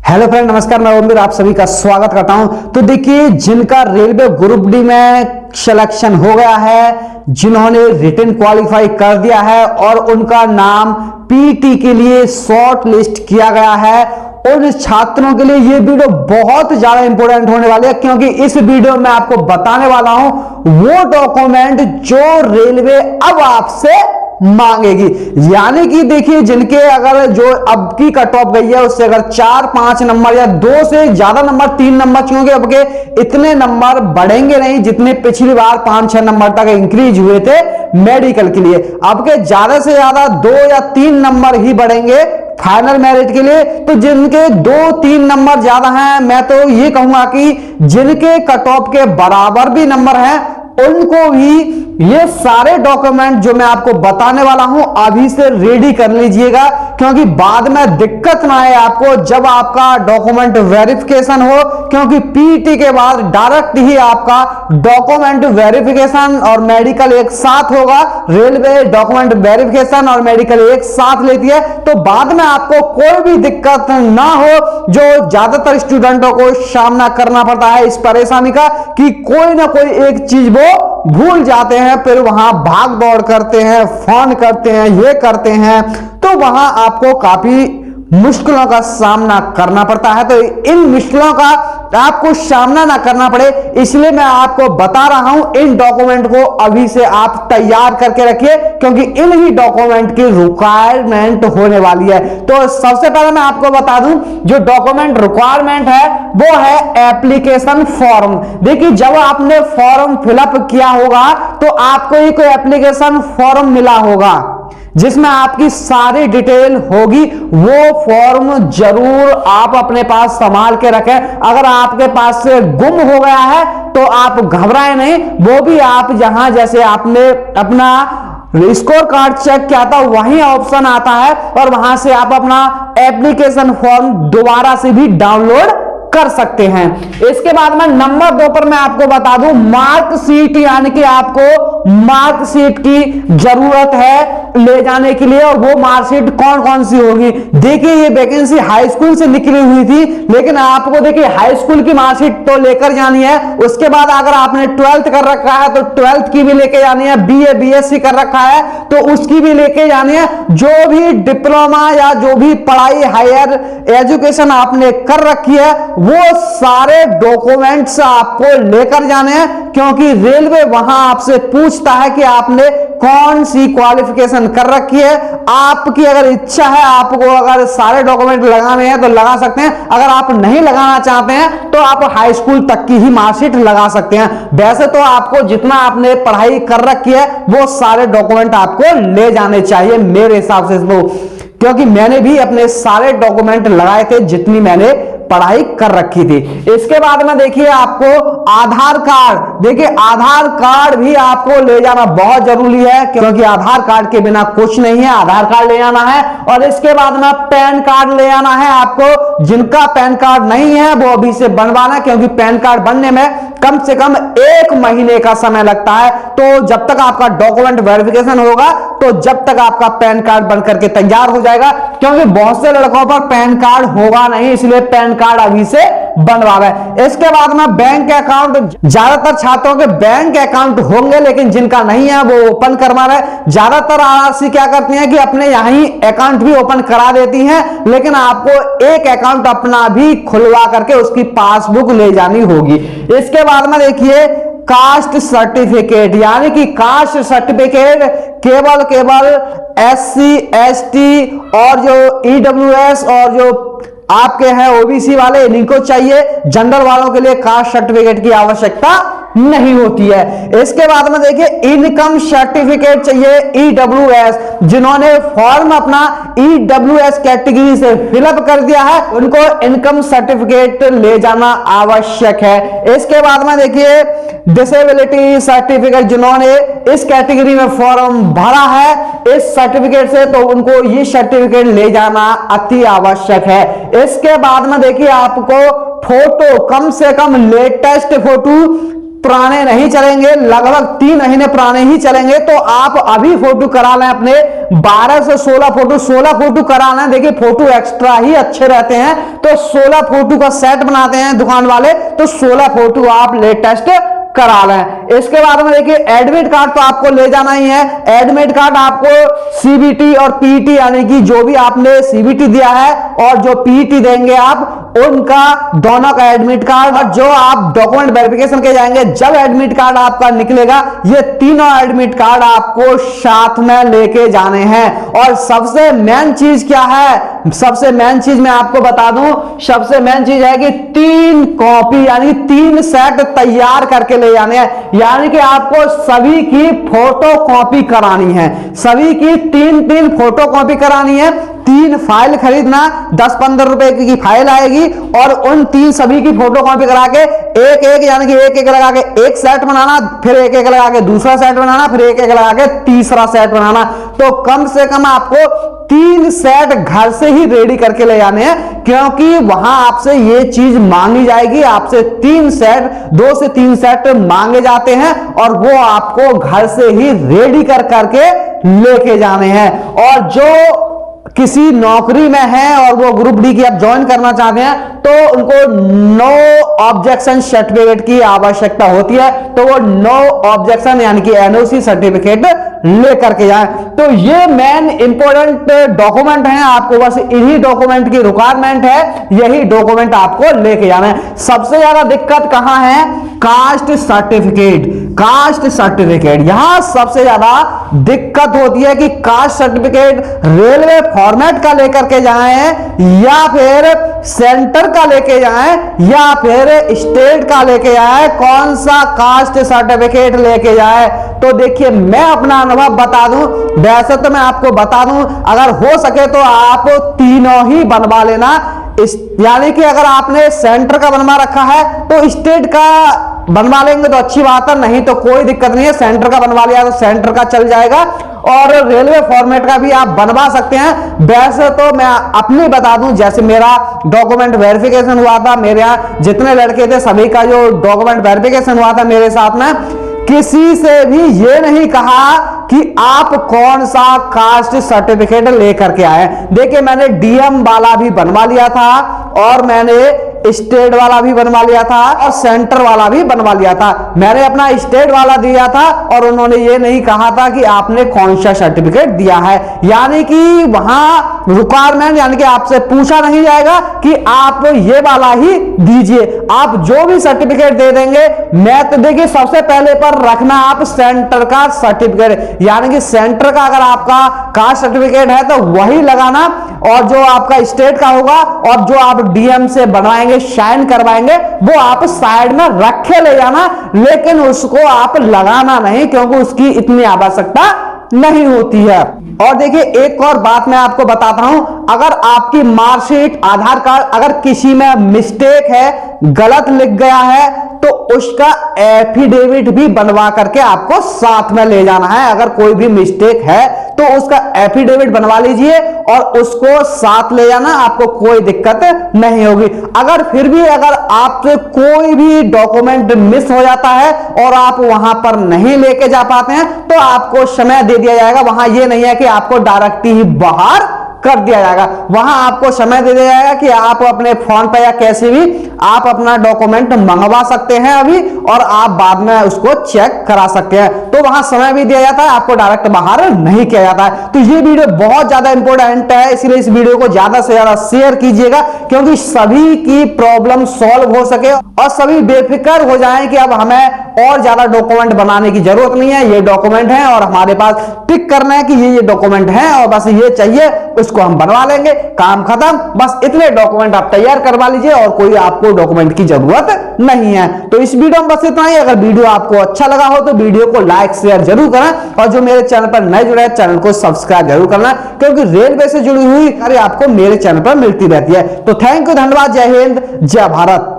Hello friend, नमस्कार। मैं ओमवीर आप सभी का स्वागत करता हूं। तो देखिए, जिनका रेलवे ग्रुप डी में सिलेक्शन हो गया है, जिन्होंने रिटन क्वालिफाई कर दिया है और उनका नाम पीटी के लिए शॉर्ट लिस्ट किया गया है, उन छात्रों के लिए ये वीडियो बहुत ज्यादा इंपॉर्टेंट होने वाली है, क्योंकि इस वीडियो में आपको बताने वाला हूं वो डॉक्यूमेंट जो रेलवे अब आपसे मांगेगी। यानी कि देखिए, जिनके अगर जो अब की कट ऑफ गई है उससे अगर 4-5 नंबर या 2 से ज्यादा नंबर, 3 नंबर, क्योंकि अब के इतने नंबर बढ़ेंगे नहीं जितने पिछली बार 5-6 नंबर तक इंक्रीज हुए थे मेडिकल के लिए। अब के ज्यादा से ज्यादा 2 या 3 नंबर ही बढ़ेंगे फाइनल मेरिट के लिए। तो जिनके 2-3 नंबर ज्यादा हैं, मैं तो ये कहूंगा कि जिनके कट ऑफ के बराबर भी नंबर हैं उनको भी ये सारे डॉक्यूमेंट जो मैं आपको बताने वाला हूं अभी से रेडी कर लीजिएगा, क्योंकि बाद में दिक्कत ना आए आपको जब आपका डॉक्यूमेंट वेरिफिकेशन हो। क्योंकि पीटी के बाद डायरेक्ट ही आपका डॉक्यूमेंट वेरिफिकेशन और मेडिकल एक साथ होगा। रेलवे डॉक्यूमेंट वेरिफिकेशन और मेडिकल एक साथ लेती है, तो बाद में आपको कोई भी दिक्कत ना हो, जो ज्यादातर स्टूडेंटों को सामना करना पड़ता है इस परेशानी का कि कोई ना कोई एक चीज वो भूल जाते हैं, फिर वहां भाग दौड़ करते हैं, फोन करते हैं, ये करते हैं, तो वहां आपको काफी मुश्किलों का सामना करना पड़ता है। तो इन मुश्किलों का आपको सामना ना करना पड़े, इसलिए मैं आपको बता रहा हूं इन डॉक्यूमेंट को अभी से आप तैयार करके रखिए, क्योंकि इन ही डॉक्यूमेंट की रिक्वायरमेंट होने वाली है। तो सबसे पहले मैं आपको बता दूं, जो डॉक्यूमेंट रिक्वायरमेंट है वो है एप्लीकेशन फॉर्म। देखिए, जब आपने फॉर्म फिलअप किया होगा तो आपको एक एप्लीकेशन फॉर्म मिला होगा जिसमें आपकी सारी डिटेल होगी। वो फॉर्म जरूर आप अपने पास संभाल के रखें। अगर आपके पास से गुम हो गया है तो आप घबराएं नहीं, वो भी आप जहां जैसे आपने अपना स्कोर कार्ड चेक किया था वही ऑप्शन आता है और वहां से आप अपना एप्लीकेशन फॉर्म दोबारा से भी डाउनलोड कर सकते हैं। इसके बाद में नंबर 2 पर मैं आपको बता दूं मार्कशीट, यानी कि आपको मार्कशीट की जरूरत है ले जाने के लिए। और वो मार्कशीट कौन कौन सी होगी? देखिए, ये वैकेंसी हाई स्कूल से निकली हुई थी, लेकिन आपको देखिए हाई स्कूल की मार्कशीट तो लेकर जानी है। उसके बाद अगर आपने 12th कर रखा है तो 12th की भी लेके जानी है, बीए बीएससी कर रखा है तो उसकी भी लेके जानी है। जो भी डिप्लोमा या जो भी पढ़ाई हायर एजुकेशन आपने कर रखी है वो सारे डॉक्यूमेंट्स आपको लेकर जाने हैं, क्योंकि रेलवे वहां आपसे पूछता है कि आपने कौन सी क्वालिफिकेशन कर रखी है। आपकी अगर इच्छा है, आपको अगर सारे डॉक्यूमेंट लगाने हैं तो लगा सकते हैं, अगर आप नहीं लगाना चाहते हैं तो आप हाई स्कूल तक की ही मार्कशीट लगा सकते हैं। वैसे तो आपको जितना आपने पढ़ाई कर रखी है वो सारे डॉक्यूमेंट आपको ले जाने चाहिए मेरे हिसाब से, क्योंकि मैंने भी अपने सारे डॉक्यूमेंट लगाए थे जितनी मैंने पढ़ाई कर रखी थी। इसके बाद में देखिए आपको आधार कार्ड, देखिए आधार कार्ड भी आपको ले जाना बहुत जरूरी है, क्योंकि आधार कार्ड के बिना कुछ नहीं है। आधार कार्ड ले जाना है और इसके बाद में पैन कार्ड ले आना है आपको। जिनका पैन कार्ड नहीं है वो अभी से बनवाना, क्योंकि पैन कार्ड बनने में कम से कम 1 महीने का समय लगता है। तो जब तक आपका डॉक्यूमेंट वेरिफिकेशन होगा तो जब तक आपका पैन कार्ड बनकर के तैयार हो जाएगा, क्योंकि बहुत से लड़कों पर पैन कार्ड होगा नहीं, इसलिए पैन कार्ड अभी से बनवा रहे। इसके बाद में बैंक अकाउंट, ज्यादातर छात्रों के बैंक अकाउंट होंगे, लेकिन जिनका नहीं है वो ओपन करवा रहे। ज्यादातर आरआरसी क्या करती हैं कि अपने यहां ही अकाउंट भी ओपन करा देती हैं, लेकिन आपको एक अकाउंट अपना भी खुलवा करके उसकी पासबुक ले जानी होगी। इसके बाद में देखिए कास्ट सर्टिफिकेट, यानी कि कास्ट सर्टिफिकेट केवल SC ST और जो EWS और जो आपके हैं ओबीसी वाले इनको चाहिए। जनरल वालों के लिए कास्ट सर्टिफिकेट की आवश्यकता नहीं होती है। इसके बाद में देखिए इनकम सर्टिफिकेट चाहिए EWS, जिन्होंने फॉर्म अपना EWS कैटेगरी से फिलअप कर दिया है उनको इनकम सर्टिफिकेट ले जाना आवश्यक है। इसके बाद में देखिए डिसेबिलिटी सर्टिफिकेट, जिन्होंने इस कैटेगरी में फॉर्म भरा है इस सर्टिफिकेट से, तो उनको ये सर्टिफिकेट ले जाना अति आवश्यक है। इसके बाद में देखिए आपको फोटो, कम से कम लेटेस्ट फोटो पुराने नहीं चलेंगे, लगभग 3 महीने पुराने ही चलेंगे। तो आप अभी फोटो करा लें अपने 12 से 16 फोटो, 16 फोटो करा लें। देखिए फोटो एक्स्ट्रा ही अच्छे रहते हैं, तो 16 फोटो का सेट बनाते हैं दुकान वाले, तो 16 फोटो आप लेटेस्ट करा लें। इसके बाद में देखिए एडमिट कार्ड तो आपको ले जाना ही है। एडमिट कार्ड आपको सीबीटी और पीईटी यानी कि जो भी आपने सीबीटी दिया है और जो पीईटी देंगे आप, उनका दोनों का एडमिट कार्ड, और जो आप डॉक्यूमेंट वेरिफिकेशन के जाएंगे जब एडमिट कार्ड आपका निकलेगा, ये तीनों एडमिट कार्ड आपको साथ में लेके जाने हैं। और सबसे मेन चीज क्या है, सबसे मेन चीज मैं आपको बता दूं, सबसे मेन चीज है कि 3 कॉपी यानी 3 सेट तैयार करके ले जाने हैं। यानी कि आपको सभी की फोटो कॉपी करानी है, सभी की 3-3 फोटो कॉपी करानी है। 3 फाइल खरीदना, 10-15 रुपए की फाइल आएगी, और उन 3 सभी की फोटो कॉपी करा के एक यानी कि एक लगा के एक सेट बनाना, फिर एक लगा के दूसरा सेट बनाना, फिर एक लगा के तीसरा सेट बनाना। तो कम से कम आपको 3 सेट घर से ही रेडी करके ले जाने हैं, क्योंकि वहां आपसे ये चीज मांगी जाएगी। आपसे 3 सेट, 2 से 3 सेट मांगे जाते हैं, और वो आपको घर से ही रेडी करके लेके जाने हैं। और जो किसी नौकरी में है और वो ग्रुप डी की आप ज्वाइन करना चाहते हैं, तो उनको नो ऑब्जेक्शन सर्टिफिकेट की आवश्यकता होती है, तो वो नो ऑब्जेक्शन यानी कि एनओसी सर्टिफिकेट लेकर के जाएं। तो ये मेन इंपॉर्टेंट डॉक्यूमेंट हैं, आपको बस इन्हीं डॉक्यूमेंट की रिक्वायरमेंट है, यही डॉक्यूमेंट आपको लेके जाना है। सबसे ज्यादा दिक्कत कहां है, कास्ट सर्टिफिकेट। कास्ट सर्टिफिकेट यहां सबसे ज्यादा दिक्कत होती है कि कास्ट सर्टिफिकेट रेलवे फॉर्मेट का लेकर के जाएं, या फिर सेंटर का लेके जाएं, या फिर स्टेट का लेके जाएं, कौन सा कास्ट सर्टिफिकेट लेके जाएं। तो देखिए मैं अपना अनुभव बता दूं, वैसे तो मैं आपको बता दूं, अगर हो सके तो आप तीनों ही बनवा लेना। यानी कि अगर आपने सेंटर का बनवा रखा है तो स्टेट का बनवा लेंगे तो अच्छी बात है, नहीं तो कोई दिक्कत नहीं है। सेंटर का बनवा लिया तो सेंटर का चल जाएगा, और रेलवे फॉर्मेट का भी आप बनवा सकते हैं। वैसे तो मैं अपनी बता दूं, जैसे मेरा डॉक्यूमेंट वेरिफिकेशन हुआ था, मेरे यहाँ जितने लड़के थे सभी का जो डॉक्यूमेंट वेरिफिकेशन हुआ था मेरे साथ में, किसी से भी ये नहीं कहा कि आप कौन सा कास्ट सर्टिफिकेट लेकर के आए। देखिए मैंने डीएम वाला भी बनवा लिया था, और मैंने स्टेट वाला भी बनवा लिया था, और सेंटर वाला भी बनवा लिया था। मैंने अपना स्टेट वाला दिया था, और उन्होंने ये नहीं कहा था कि आपने कौन सा सर्टिफिकेट दिया है। यानी कि वहां रिक्वायरमेंट यानी कि आपसे पूछा नहीं जाएगा कि आप ये वाला ही दीजिए, आप जो भी सर्टिफिकेट दे देंगे। मैं तो देखिए सबसे पहले पर रखना आप सेंटर का सर्टिफिकेट, यानी कि सेंटर का अगर आपका कास्ट सर्टिफिकेट है तो वही लगाना, और जो आपका स्टेट का होगा और जो आप डीएम से बनवाएंगे, साइन करवाएंगे, वो आप साइड में रखे ले जाना, लेकिन उसको आप लगाना नहीं, क्योंकि उसकी इतनी आवश्यकता नहीं होती है। और देखिए एक और बात मैं आपको बताता हूं, अगर आपकी मार्कशीट, आधार कार्ड अगर किसी में मिस्टेक है, गलत लिख गया है, तो उसका एफिडेविट भी बनवा करके आपको साथ में ले जाना है। अगर कोई भी मिस्टेक है तो उसका एफिडेविट बनवा लीजिए और उसको साथ ले जाना, आपको कोई दिक्कत नहीं होगी। अगर फिर भी अगर आपसे कोई भी डॉक्यूमेंट मिस हो जाता है और आप वहां पर नहीं लेके जा पाते हैं, तो आपको समय दे दिया जाएगा। वहां यह नहीं है कि आपको डायरेक्ट ही बाहर कर दिया जाएगा, वहां आपको समय दे दिया जाएगा कि आप अपने फोन पे या कैसे भी आप अपना डॉक्यूमेंट मंगवा सकते हैं अभी, और आप बाद में उसको चेक करा सकते हैं। तो वहां समय भी दिया जाता है, आपको डायरेक्ट बाहर नहीं किया जाता है। तो ये वीडियो बहुत ज्यादा इंपॉर्टेंट है, इसलिए इस वीडियो को ज्यादा से ज्यादा शेयर कीजिएगा, क्योंकि सभी की प्रॉब्लम सॉल्व हो सके और सभी बेफिक्र हो जाएं कि अब हमें और ज्यादा डॉक्यूमेंट बनाने की जरूरत नहीं है, ये डॉक्यूमेंट है और हमारे पास टिक करना है कि ये डॉक्यूमेंट है और बस ये चाहिए, उसको हम बनवा लेंगे, काम खत्म। बस इतने डॉक्यूमेंट आप तैयार करवा लीजिए और कोई आपको डॉक्यूमेंट की जरूरत नहीं है। तो इस वीडियो में बस इतना ही। अगर वीडियो आपको अच्छा लगा हो तो वीडियो को लाइक शेयर जरूर करें, और जो मेरे चैनल पर नए जुड़े हैं चैनल को सब्सक्राइब जरूर करना, क्योंकि रेलवे से जुड़ी हुई आपको मेरे चैनल पर मिलती रहती है। तो थैंक यू, धन्यवाद, जय हिंद, जय भारत।